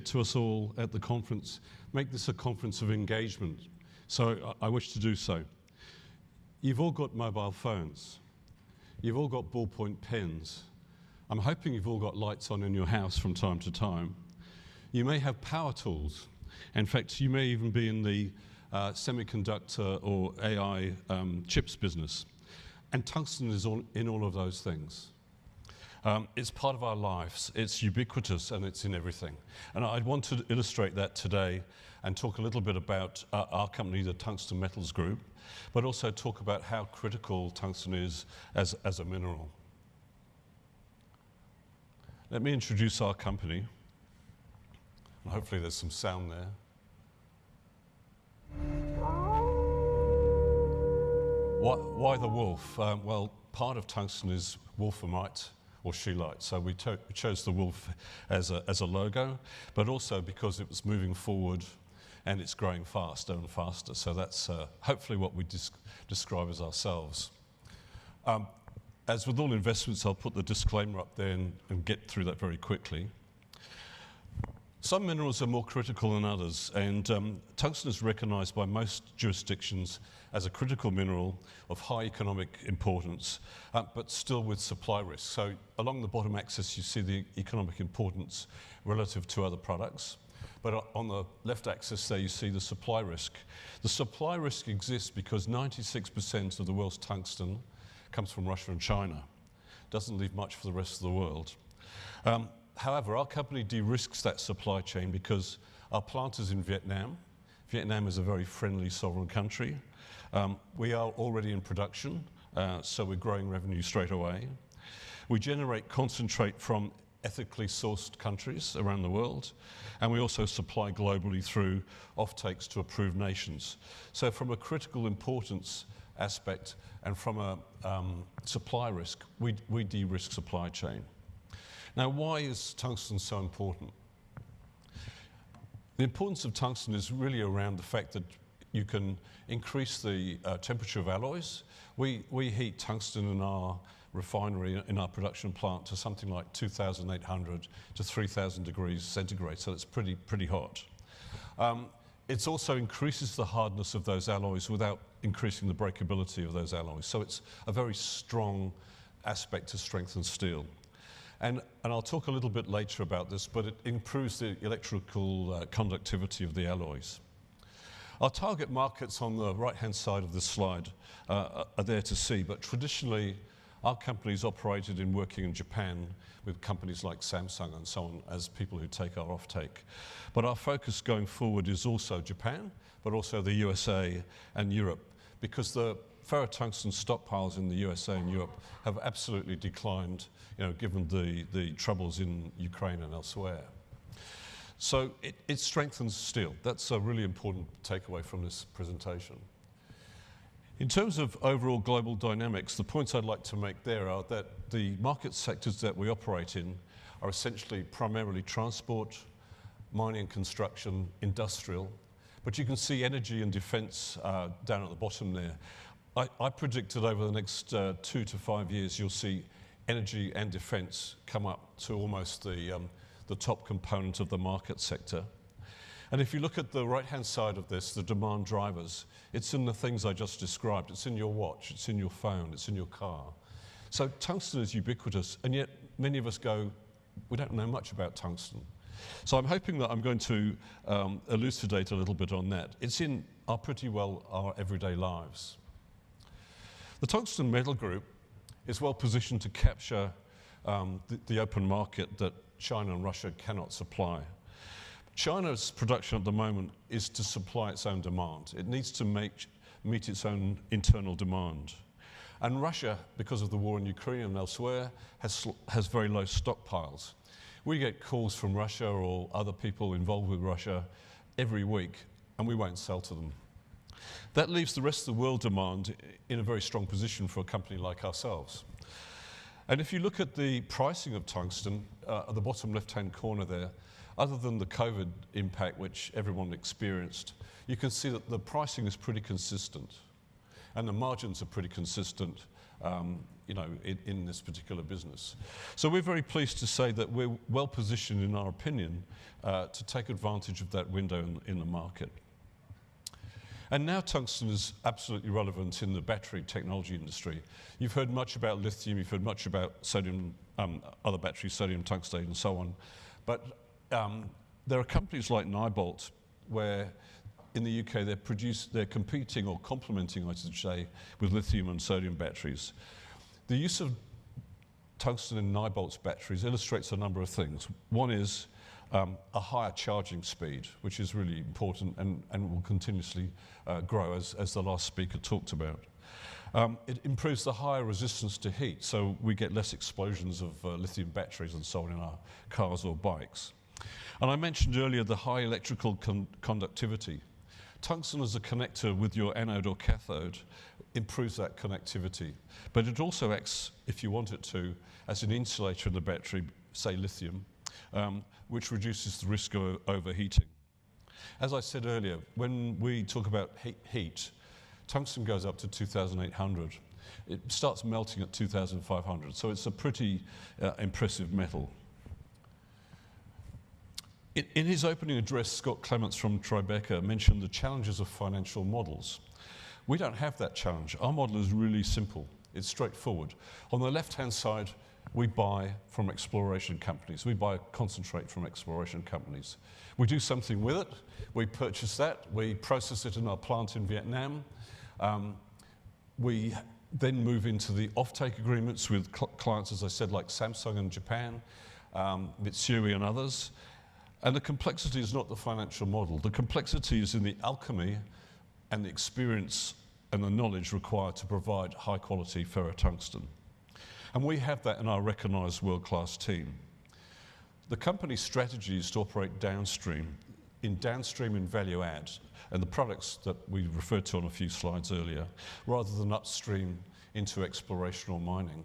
to us all at the conference, make this a conference of engagement. So I wish to do so. You've all got mobile phones. You've all got ballpoint pens. I'm hoping you've all got lights on in your house from time to time. You may have power tools. In fact, you may even be in the semiconductor or AI chips business. And tungsten is in all of those things. It's part of our lives. It's ubiquitous and it's in everything. And I'd want to illustrate that today and talk a little bit about our company, the Tungsten Metals Group, but also talk about how critical tungsten is as a mineral. Let me introduce our company. And hopefully there's some sound there. Why the wolf? Well, part of tungsten is wolframite or scheelite. So we chose the wolf as a logo, but also because it was moving forward and it's growing faster and faster. So that's hopefully what we describe as ourselves. As with all investments, I'll put the disclaimer up there and get through that very quickly. Some minerals are more critical than others, and tungsten is recognized by most jurisdictions as a critical mineral of high economic importance, but still with supply risk. So along the bottom axis, you see the economic importance relative to other products. But on the left axis there, you see the supply risk. The supply risk exists because 96% of the world's tungsten comes from Russia and China. Doesn't leave much for the rest of the world. However, our company de-risks that supply chain because our plant is in Vietnam. Vietnam is a very friendly sovereign country. We are already in production, so we're growing revenue straight away. We generate concentrate from ethically sourced countries around the world, and we also supply globally through offtakes to approved nations. So from a critical importance aspect and from a supply risk, we de-risk supply chain. Now, why is tungsten so important? The importance of tungsten is really around the fact that you can increase the temperature of alloys. We heat tungsten in our refinery, in our production plant, to something like 2,800 to 3,000 degrees centigrade, so it's pretty hot. It also increases the hardness of those alloys without increasing the breakability of those alloys. So it's a very strong aspect to strengthen steel. And I'll talk a little bit later about this, but it improves the electrical conductivity of the alloys. Our target markets on the right-hand side of this slide are there to see, but traditionally our company's operated in working in Japan with companies like Samsung and so on as people who take our offtake. But our focus going forward is also Japan, but also the USA and Europe, because the ferrotungsten stockpiles in the USA and Europe have absolutely declined, given the troubles in Ukraine and elsewhere. So it strengthens steel. That's a really important takeaway from this presentation. In terms of overall global dynamics, the points I'd like to make there are that the market sectors that we operate in are essentially primarily transport, mining and construction, industrial, but you can see energy and defense down at the bottom there. I predict that over the next 2 to 5 years, you'll see energy and defense come up to almost the top component of the market sector. And if you look at the right-hand side of this, the demand drivers, it's in the things I just described. It's in your watch, it's in your phone, it's in your car. So tungsten is ubiquitous, and yet many of us go, we don't know much about tungsten. So I'm hoping that I'm going to elucidate a little bit on that. It's in our everyday lives. The Tungsten Metal Group is well positioned to capture the open market that China and Russia cannot supply. China's production at the moment is to supply its own demand. It needs to meet its own internal demand. And Russia, because of the war in Ukraine and elsewhere, has very low stockpiles. We get calls from Russia or other people involved with Russia every week, and we won't sell to them. That leaves the rest of the world demand in a very strong position for a company like ourselves. And if you look at the pricing of tungsten, at the bottom left-hand corner there, other than the COVID impact, which everyone experienced, you can see that the pricing is pretty consistent and the margins are pretty consistent in this particular business. So we're very pleased to say that we're well positioned, in our opinion, to take advantage of that window in the market. And now tungsten is absolutely relevant in the battery technology industry. You've heard much about lithium, you've heard much about sodium, other batteries, sodium tungstate and so on. But there are companies like Nybolt where in the UK they're competing or complementing, I should say, with lithium and sodium batteries. The use of tungsten in Nybolt's batteries illustrates a number of things. One is a higher charging speed, which is really important and will continuously grow, as the last speaker talked about. It improves the higher resistance to heat, so we get less explosions of lithium batteries and so on in our cars or bikes. And I mentioned earlier the high electrical conductivity. Tungsten as a connector with your anode or cathode improves that connectivity, but it also acts, if you want it to, as an insulator in the battery, say lithium, which reduces the risk of overheating. As I said earlier, when we talk about heat, tungsten goes up to 2,800. It starts melting at 2,500, so it's a pretty impressive metal. In his opening address, Scott Clements from Tribeca mentioned the challenges of financial models. We don't have that challenge. Our model is really simple. It's straightforward. On the left-hand side, we buy from exploration companies. We buy concentrate from exploration companies. We do something with it. We purchase that. We process it in our plant in Vietnam. We then move into the offtake agreements with clients, as I said, like Samsung in Japan, Mitsui and others. And the complexity is not the financial model. The complexity is in the alchemy and the experience and the knowledge required to provide high-quality ferrotungsten. And we have that in our recognized world-class team. The company's strategy is to operate downstream in value add, and the products that we referred to on a few slides earlier, rather than upstream into exploration or mining.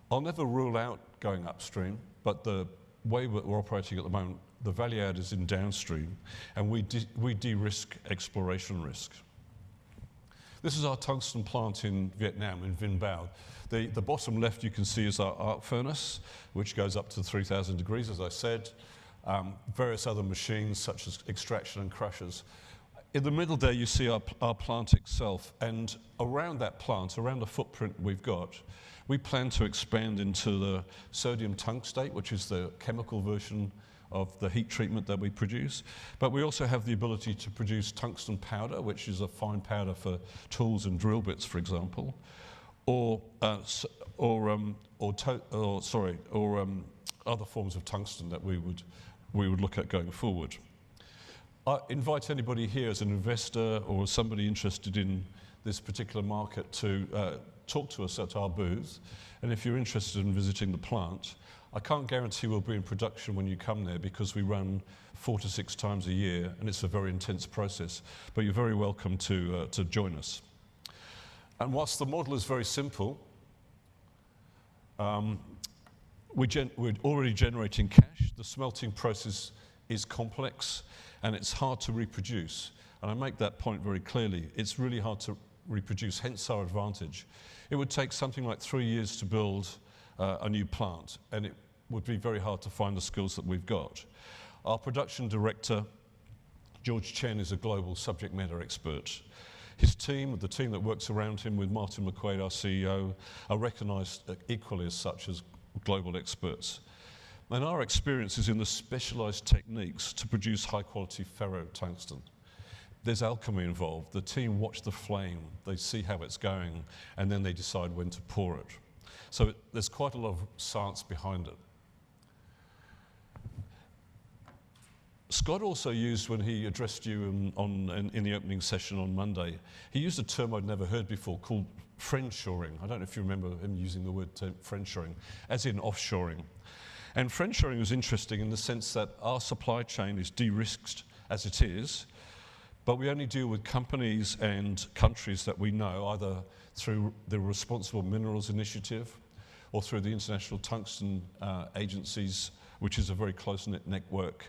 I'll never rule out going upstream, but the way we're operating at the moment, the value add is in downstream, and we de-risk exploration risk. This is our tungsten plant in Vietnam, in Vinh Bao. The bottom left you can see is our arc furnace, which goes up to 3,000 degrees, as I said. Various other machines, such as extraction and crushers. In the middle there you see our plant itself, and around that plant, around the footprint we've got, we plan to expand into the sodium tungstate, which is the chemical version of the heat treatment that we produce. But we also have the ability to produce tungsten powder, which is a fine powder for tools and drill bits, for example, or other forms of tungsten that we would look at going forward. I invite anybody here as an investor or somebody interested in this particular market to talk to us at our booth. And if you're interested in visiting the plant, I can't guarantee we'll be in production when you come there because we run 4 to 6 times a year and it's a very intense process. But you're very welcome to join us. And whilst the model is very simple, we're already generating cash. The smelting process is complex and it's hard to reproduce. And I make that point very clearly. It's really hard to reproduce, hence our advantage. It would take something like 3 years to build a new plant, and it would be very hard to find the skills that we've got. Our production director, George Chen, is a global subject matter expert. His team, the team that works around him with Martin McQuaid, our CEO, are recognized equally as such as global experts. And our experience is in the specialized techniques to produce high-quality ferrotungsten. There's alchemy involved. The team watch the flame, they see how it's going, and then they decide when to pour it. So there's quite a lot of science behind it. Scott also used, when he addressed you in the opening session on Monday, he used a term I'd never heard before called friendshoring. I don't know if you remember him using the word friendshoring, as in offshoring. And friendshoring was interesting in the sense that our supply chain is de-risked as it is, but we only deal with companies and countries that we know, either through the Responsible Minerals Initiative or through the International Tungsten Agencies, which is a very close-knit network,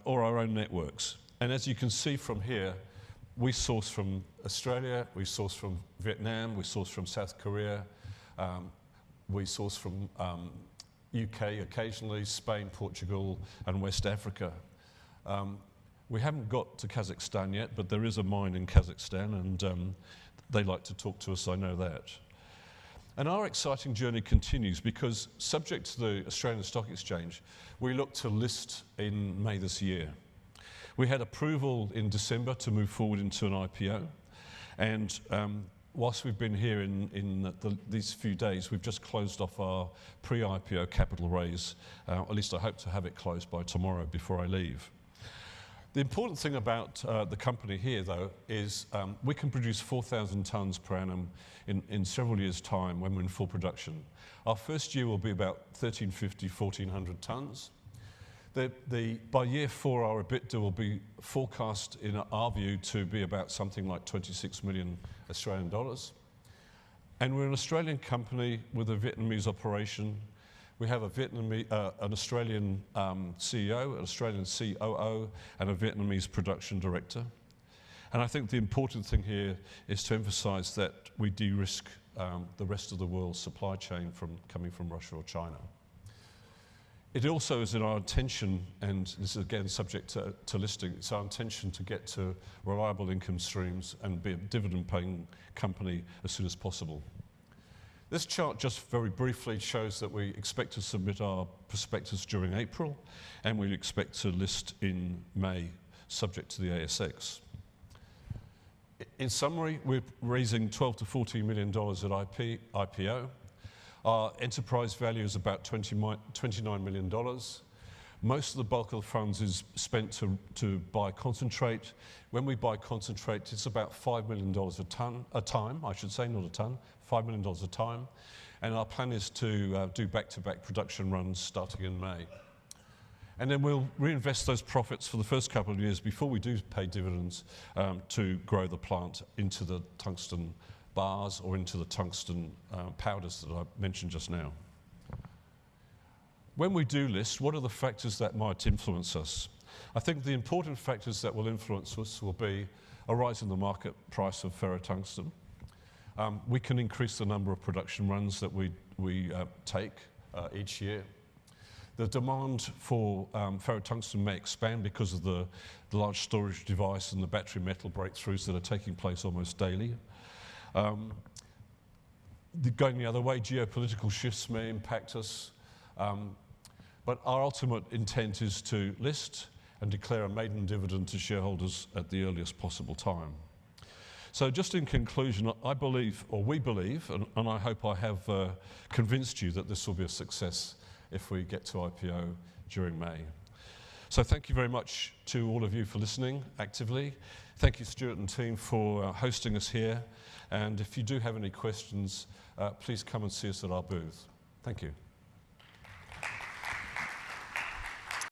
or our own networks. And as you can see from here, we source from Australia, we source from Vietnam, we source from South Korea, We source from UK occasionally, Spain, Portugal, and West Africa. We haven't got to Kazakhstan yet, but there is a mine in Kazakhstan, and they like to talk to us, I know that. And our exciting journey continues because, subject to the Australian Stock Exchange, we look to list in May this year. We had approval in December to move forward into an IPO, and whilst we've been here in these few days, we've just closed off our pre-IPO capital raise. At least I hope to have it closed by tomorrow before I leave. The important thing about the company here, though, is we can produce 4,000 tonnes per annum in several years' time when we're in full production. Our first year will be about 1,350, 1,400 tonnes. By year 4, our EBITDA will be forecast, in our view, to be about something like 26 million Australian dollars. And we're an Australian company with a Vietnamese operation. We have an Australian CEO, an Australian COO, and a Vietnamese production director. And I think the important thing here is to emphasize that we de-risk the rest of the world's supply chain coming from Russia or China. It also is in our intention, and this is again subject to listing, it's our intention to get to reliable income streams and be a dividend-paying company as soon as possible. This chart just very briefly shows that we expect to submit our prospectus during April, and we expect to list in May, subject to the ASX. In summary, we're raising $12 to $14 million at IPO. Our enterprise value is about $29 million. Most of the bulk of the funds is spent to buy concentrate. When we buy concentrate, it's about $5 million a time, I should say, not a ton, $5 million a time. And our plan is to do back-to-back production runs starting in May. And then we'll reinvest those profits for the first couple of years before we do pay dividends to grow the plant into the tungsten bars or into the tungsten powders that I mentioned just now. When we do list, what are the factors that might influence us? I think the important factors that will influence us will be a rise in the market price of ferrotungsten. We can increase the number of production runs that we take each year. The demand for ferrotungsten may expand because of the large storage device and the battery metal breakthroughs that are taking place almost daily. Going the other way, geopolitical shifts may impact us. But our ultimate intent is to list and declare a maiden dividend to shareholders at the earliest possible time. So just in conclusion, I believe, or we believe, and I hope I have convinced you that this will be a success if we get to IPO during May. So thank you very much to all of you for listening actively. Thank you, Stuart and team, for hosting us here. And if you do have any questions, please come and see us at our booth. Thank you.